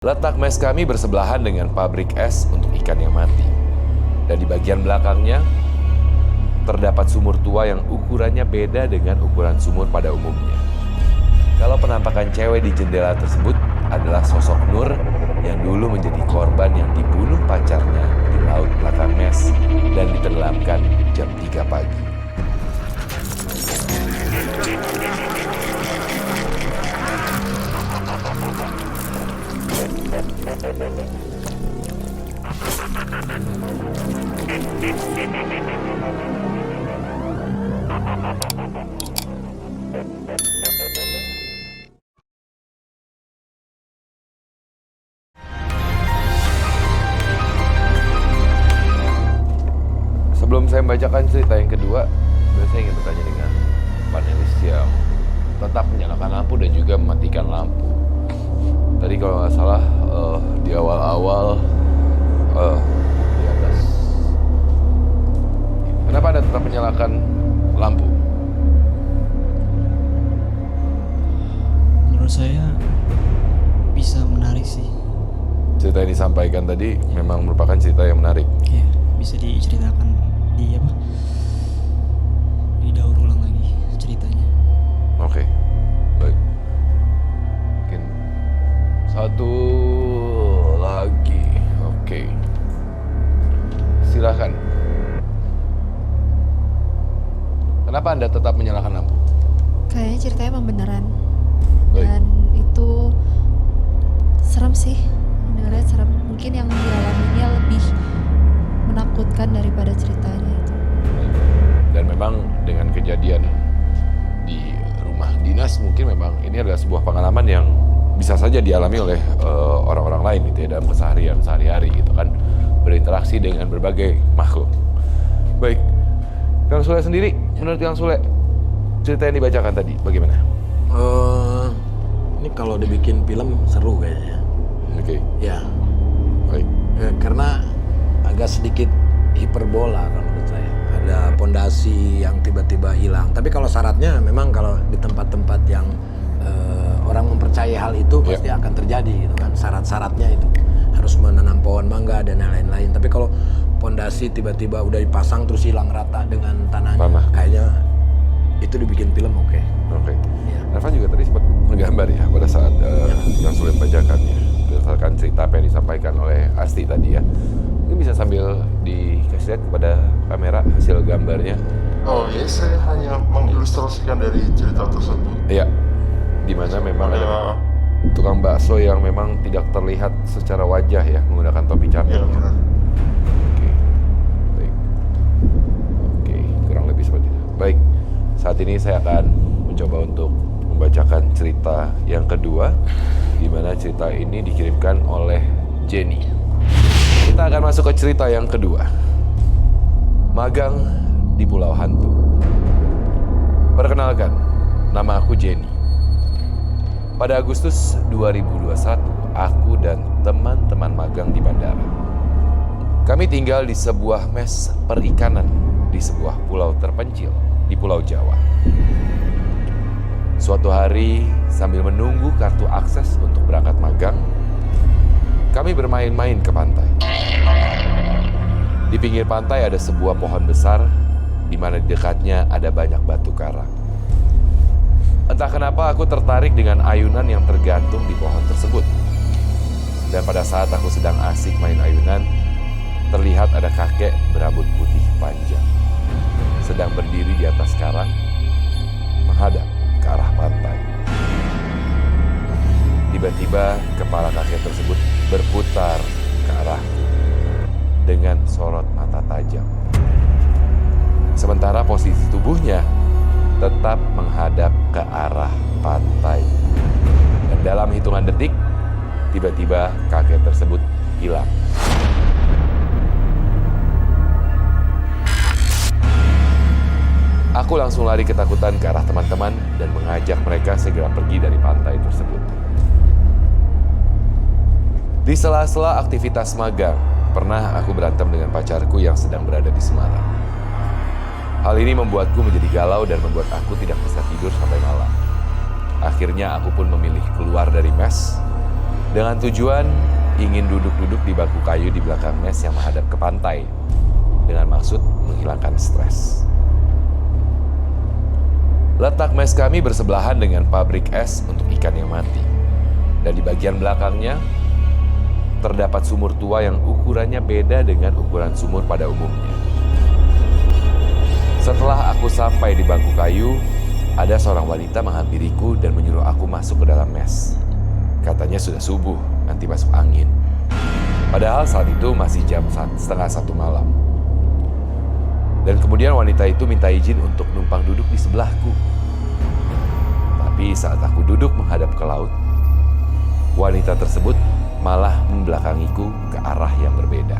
Letak mes kami bersebelahan dengan pabrik es untuk ikan yang mati. Dan di bagian belakangnya, terdapat sumur tua yang ukurannya beda dengan ukuran sumur pada umumnya. Kalau penampakan cewek di jendela tersebut adalah sosok Nur yang dulu menjadi korban yang dibunuh pacarnya di laut belakang mes dan ditenggelamkan jam 3 pagi. Sebelum saya membacakan cerita yang kedua, saya ingin bertanya dengan panelis yang tetap menyalakan lampu dan juga mematikan lampu. Tadi kalau nggak salah di awal-awal di atas. Kenapa Anda tetap menyalakan lampu? Menurut saya bisa menarik sih. Cerita yang disampaikan tadi memang merupakan cerita yang menarik. Ya, bisa diceritakan didaur ulang lagi ceritanya. Oke, baik. Mungkin satu lagi. Oke. Silakan. Kenapa Anda tetap menyalakan lampu? Kayaknya ceritanya emang beneran. Baik. Dan itu serem sih. Dengarnya serem. Mungkin yang dialaminya lebih menakutkan daripada ceritanya itu. Dan memang dengan kejadian di rumah dinas mungkin memang ini adalah sebuah pengalaman yang bisa saja dialami oleh orang-orang lain gitu ya dalam keseharian sehari-hari gitu kan, berinteraksi dengan berbagai makhluk. Baik, Kang Sule sendiri, menurut Kang Sule cerita yang dibacakan tadi bagaimana? Ini kalau dibikin film seru kayaknya. Oke. Ya, Baik. karena agak sedikit hiperbola kalau menurut saya. Ada pondasi yang tiba-tiba hilang. Tapi kalau syaratnya memang kalau di tempat-tempat yang orang mempercayai hal itu pasti akan terjadi gitu kan. Syarat-syaratnya itu harus menanam pohon mangga dan lain-lain. Tapi kalau pondasi tiba-tiba udah dipasang terus hilang rata dengan tanahnya, kayaknya itu dibikin film oke. Oke. Ya. Narvan juga tadi sempat menggambar ya pada saat Kang Sule membacakannya berdasarkan cerita apa yang disampaikan oleh Asti tadi ya. Ini bisa sambil dikasih lihat kepada kamera hasil gambarnya. Oh ya, saya hanya mengilustrasikan dari cerita tersebut. Iya, di mana memang ada tukang bakso yang memang tidak terlihat secara wajah ya menggunakan topi capek. Ya, benar. Oke, baik. Oke, kurang lebih seperti itu. Baik, saat ini saya akan mencoba untuk membacakan cerita yang kedua, di mana cerita ini dikirimkan oleh Jenny. Kita akan masuk ke cerita yang kedua. Magang di Pulau Hantu. Perkenalkan, nama aku Jenny. Pada Agustus 2021, aku dan teman-teman magang di bandara. Kami tinggal di sebuah mes perikanan di sebuah pulau terpencil di Pulau Jawa. Suatu hari, sambil menunggu kartu akses untuk berangkat magang, kami bermain-main ke pantai. Di pinggir pantai ada sebuah pohon besar, di mana di dekatnya ada banyak batu karang. Entah kenapa aku tertarik dengan ayunan yang tergantung di pohon tersebut. Dan pada saat aku sedang asik main ayunan, terlihat ada kakek berambut putih panjang, sedang berdiri di atas karang, menghadap ke arah pantai. Tiba-tiba kepala kakek tersebut berputar ke arahku dengan sorot mata tajam. Sementara posisi tubuhnya tetap menghadap ke arah pantai. Dan dalam hitungan detik, tiba-tiba kakek tersebut hilang. Aku langsung lari ketakutan ke arah teman-teman dan mengajak mereka segera pergi dari pantai tersebut. Di sela-sela aktivitas magang, pernah aku berantem dengan pacarku yang sedang berada di Semarang. Hal ini membuatku menjadi galau dan membuat aku tidak bisa tidur sampai malam. Akhirnya aku pun memilih keluar dari mes dengan tujuan ingin duduk-duduk di bangku kayu di belakang mes yang menghadap ke pantai dengan maksud menghilangkan stres. Letak mes kami bersebelahan dengan pabrik es untuk ikan yang mati. Dan di bagian belakangnya terdapat sumur tua yang ukurannya beda dengan ukuran sumur pada umumnya. Setelah aku sampai di bangku kayu, ada seorang wanita menghampiriku dan menyuruh aku masuk ke dalam mes. Katanya sudah subuh, nanti masuk angin. Padahal saat itu masih jam 1:30 malam. Dan kemudian wanita itu minta izin untuk numpang duduk di sebelahku. Tapi saat aku duduk menghadap ke laut, wanita tersebut malah membelakangiku ke arah yang berbeda.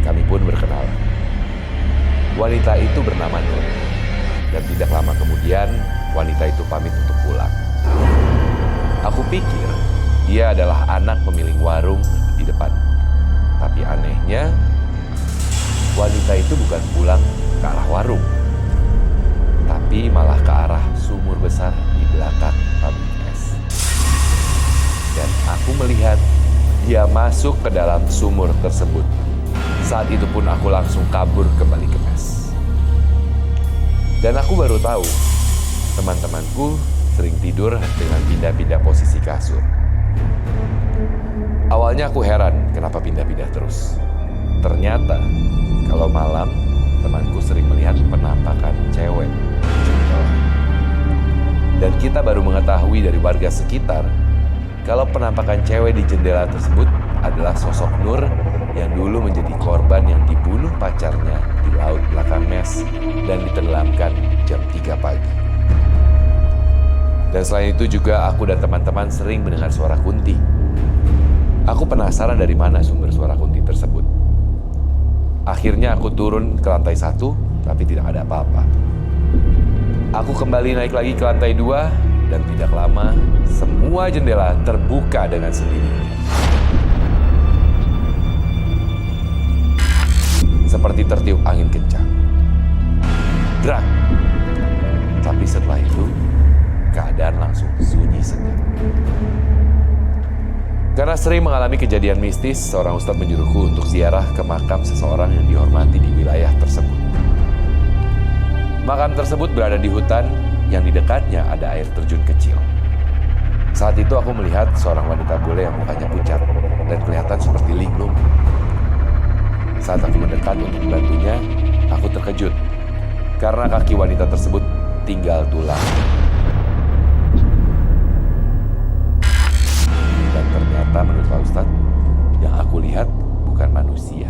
Kami pun berkenalan. Wanita itu bernama Nur. Dan tidak lama kemudian, wanita itu pamit untuk pulang. Aku pikir dia adalah anak pemilik warung di depan. Tapi anehnya, wanita itu bukan pulang ke arah warung, tapi malah ke arah sumur besar di belakang pabrik es. Dan aku melihat dia masuk ke dalam sumur tersebut. Saat itu pun aku langsung kabur kembali ke mes. Dan aku baru tahu, teman-temanku sering tidur dengan pindah-pindah posisi kasur. Awalnya aku heran kenapa pindah-pindah terus. Ternyata kalau malam, temanku sering melihat penampakan cewek di jendela. Dan kita baru mengetahui dari warga sekitar kalau penampakan cewek di jendela tersebut adalah sosok Nur yang dulu menjadi korban yang dibunuh pacarnya di laut belakang mes dan ditenggelamkan jam 3 pagi. Dan selain itu juga aku dan teman-teman sering mendengar suara Kunti. Aku penasaran dari mana sumber suara Kunti tersebut. Akhirnya aku turun ke lantai 1, tapi tidak ada apa-apa. Aku kembali naik lagi ke lantai 2, dan tidak lama, semua jendela terbuka dengan sendirinya. Seperti tertiup angin kencang. Gerak. Tapi setelah itu, keadaan langsung sunyi senyap. Karena sering mengalami kejadian mistis, seorang ustadz menyuruhku untuk ziarah ke makam seseorang yang dihormati di wilayah tersebut. Makam tersebut berada di hutan yang di dekatnya ada air terjun kecil. Saat itu aku melihat seorang wanita bule yang mukanya pucat dan kelihatan seperti linglung. Saat aku mendekat untuk membantunya, aku terkejut karena kaki wanita tersebut tinggal tulang. Dan ternyata menurut Pak Ustadz, yang aku lihat bukan manusia.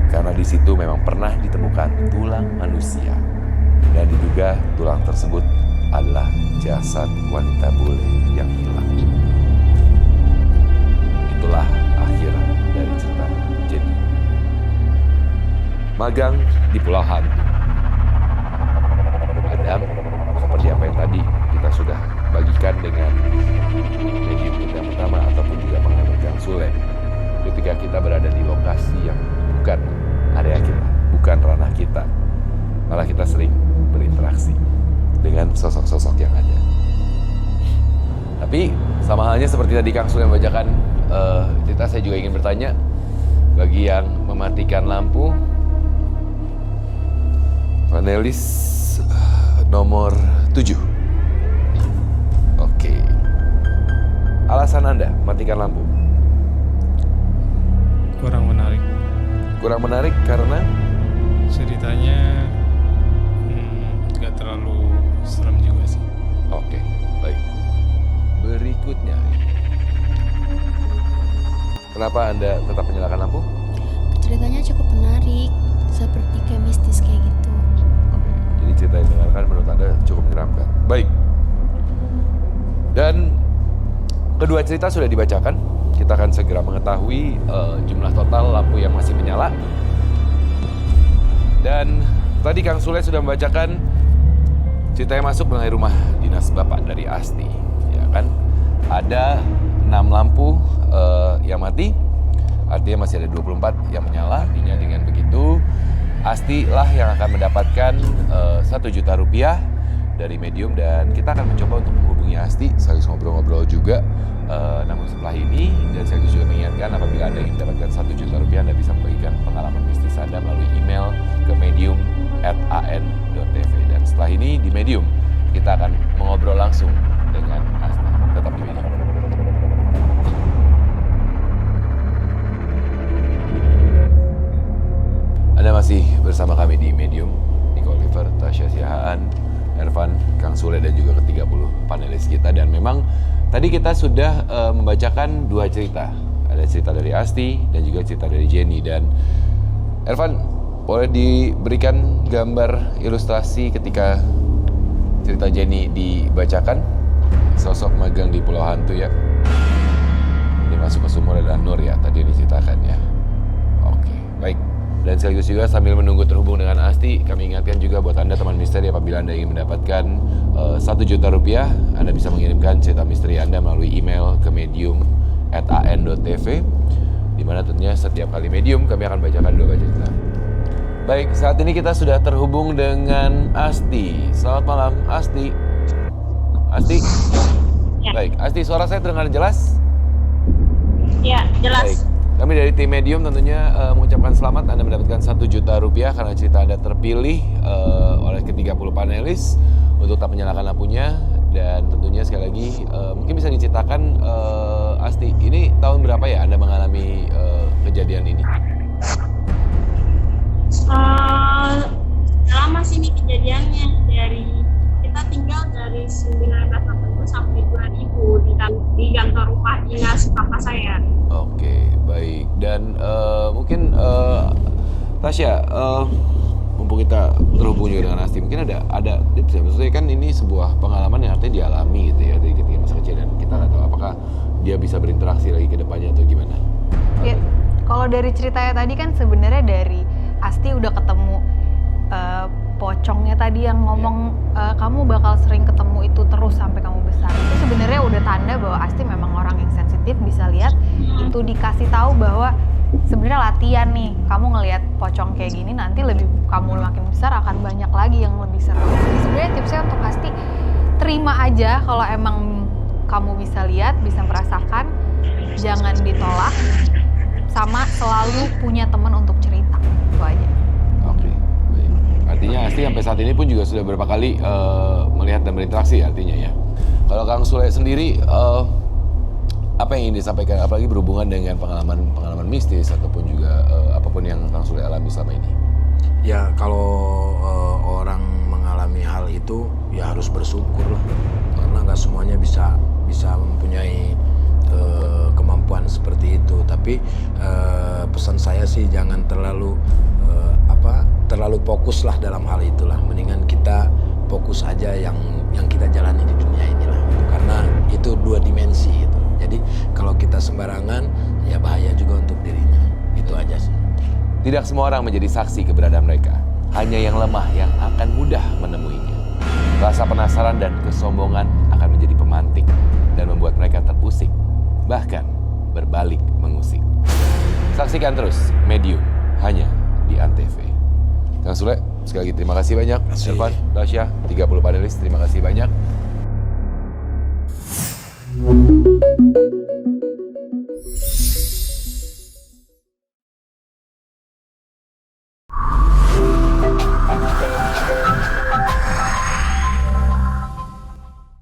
Karena di situ memang pernah ditemukan tulang manusia. Dan diduga tulang tersebut adalah jasad wanita bule yang hilang. Itulah akhir dari cerita Jenny. Magang di Pulau Hantu. Adam, seperti apa yang tadi kita sudah bagikan dengan medium kita pertama ataupun juga penganut Kang Sule. Ketika kita berada di lokasi yang bukan area kita, bukan ranah kita, malah kita sering berinteraksi dengan sosok-sosok yang ada. Tapi sama halnya seperti tadi Kang Sule membacakan cerita, saya juga ingin bertanya bagi yang mematikan lampu, panelis nomor 7. Oke. Alasan Anda matikan lampu? Kurang menarik. Kurang menarik karena Ceritanya nggak terlalu serem juga sih. Oke, baik. Berikutnya. Kenapa Anda tetap menyalakan lampu? Ceritanya cukup menarik, seperti kayak mistis kayak gitu. Oke, jadi cerita yang didengarkan menurut Anda cukup menyeramkan. Baik. Dan kedua cerita sudah dibacakan. Kita akan segera mengetahui jumlah total lampu yang masih menyala. Dan tadi Kang Sule sudah membacakan cerita yang masuk mengenai rumah dinas Bapak dari Asti. Ya kan? Ada 6 lampu yang mati. Artinya masih ada 24 yang menyala. Artinya dengan begitu Asti lah yang akan mendapatkan 1 juta rupiah dari Medium dan kita akan mencoba untuk menghubungi Asti sekaligus ngobrol-ngobrol juga. Namun setelah ini dan saya juga mengingatkan apabila Anda ingin mendapatkan 1 juta rupiah Anda bisa membagikan pengalaman mistis Anda melalui email ke medium@an.tv dan setelah ini di Medium kita akan mengobrol langsung dengan Asti. Tetap di Medium. Anda masih bersama kami di Medium, Niko Oliver, Tasya Siahaan, Ervan, Kang Sule dan juga ke-30 panelis kita. Dan memang tadi kita sudah membacakan 2 cerita. Ada cerita dari Asti dan juga cerita dari Jenny. Dan Ervan, boleh diberikan gambar ilustrasi ketika cerita Jenny dibacakan? Sosok magang di Pulau Hantu ya. Ini masuk ke sumur adalah Nur ya, tadi diceritakan ya. Oke, baik. Dan sekaligus juga sambil menunggu terhubung dengan Asti, kami ingatkan juga buat Anda teman misteri apabila Anda ingin mendapatkan 1 juta rupiah, Anda bisa mengirimkan cerita misteri Anda melalui email ke medium@an.tv, di mana tentunya setiap kali Medium kami akan bacakan 2 baca cerita. Baik, saat ini kita sudah terhubung dengan Asti. Selamat malam, Asti. Asti? Ya. Baik, Asti, suara saya terdengar jelas? Ya, jelas. Baik. Kami dari tim Medium tentunya mengucapkan selamat Anda mendapatkan 1 juta rupiah karena cerita Anda terpilih oleh ke-30 panelis untuk tak menyalakan lampunya. Dan tentunya sekali lagi mungkin bisa diceritakan Asti, ini tahun berapa ya Anda mengalami kejadian ini? Lama sih ini kejadiannya, dari kita tinggal dari 1980 sampai 2000 di kantor rumah dinas papa saya. Oke, baik. Dan mungkin Tasya, mumpung kita terhubung juga dengan Asti, mungkin ada tips ya? Maksudnya kan ini sebuah pengalaman yang artinya dialami gitu ya dari ketika masa kecil dan kita nggak tahu apakah dia bisa berinteraksi lagi ke depannya atau gimana? Ya, kalau dari ceritanya tadi kan sebenarnya dari Asti udah ketemu pocongnya tadi yang ngomong kamu bakal sering ketemu itu terus sampai kamu besar. Itu sebenarnya udah tanda bahwa Asti memang orang yang sensitif, bisa lihat. Itu dikasih tahu bahwa sebenarnya latihan nih, kamu ngelihat pocong kayak gini nanti lebih kamu makin besar akan banyak lagi yang lebih seru. Jadi sebenarnya tipsnya untuk Asti terima aja kalau emang kamu bisa lihat, bisa merasakan, jangan ditolak, sama selalu punya teman untuk cerita, itu aja. Oke, baik. Artinya Asti sampai saat ini pun juga sudah beberapa kali melihat dan berinteraksi artinya ya. Kalau Kang Sule sendiri, apa yang ingin disampaikan, apalagi berhubungan dengan pengalaman mistis ataupun juga apapun yang Kang Sule alami selama ini? Ya kalau orang mengalami hal itu ya harus bersyukur lah, karena nggak semuanya bisa mempunyai kemampuan seperti itu. Tapi pesan saya sih jangan terlalu fokus lah dalam hal itulah. Mendingan kita fokus aja yang kita jalani di dunia inilah, karena itu 2 dimensi gitu. Jadi kalau kita sembarangan ya bahaya juga untuk dirinya. Itu aja sih. Tidak semua orang menjadi saksi keberadaan mereka. Hanya yang lemah yang akan mudah menemuinya. Rasa penasaran dan kesombongan akan menjadi pemantik dan membuat mereka terpusing, bahkan berbalik mengusik. Saksikan terus Medium hanya di Antv. Kang Sule, sekali lagi terima kasih banyak. Ervan, Tasya, 30 panelis, terima kasih banyak.